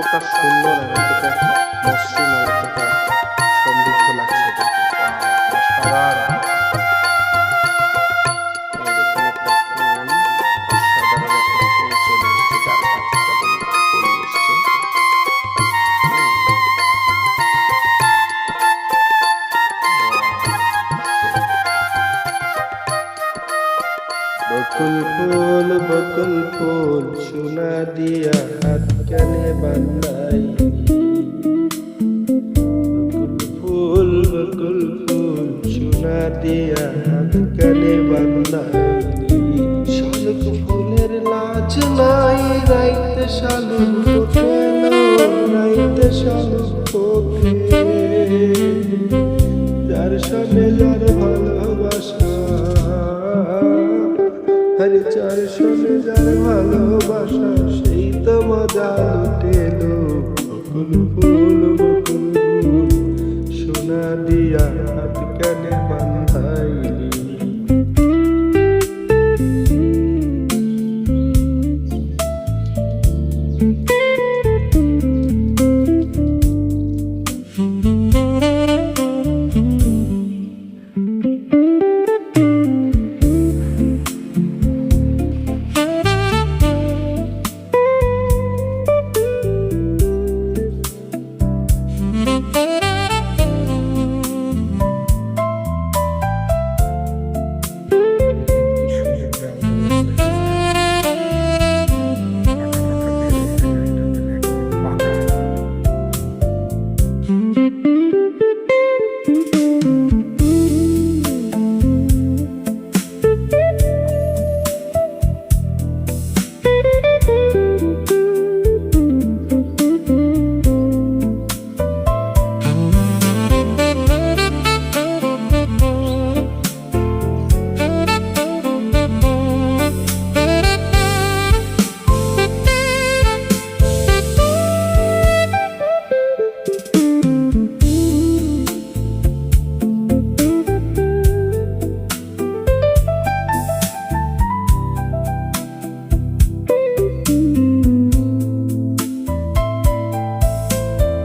কতটা সুন্দর আর কতটা মসৃণ আর কতটা সমৃদ্ধ লাগছে দেখতে। অসাধারণ। এই দেখুন একটা ফুল, অসাধারণ একটা ফুল চলে এসছে, যার কাছে কেবল ফুল এসছে। বকুল ফুল সোনা দিয়া হাত কানে বান্ধাই, বকুল ফুল সোনা দিয়া হাত কানে বান্ধাই। শালুক ফুলের লাজ নাই, রাইতে শালুক ফোটে না, রাইতে শালুক ফোটে। যার সনে যার ভালোবাসা, হরে যার সনে যার ভালোবাসা।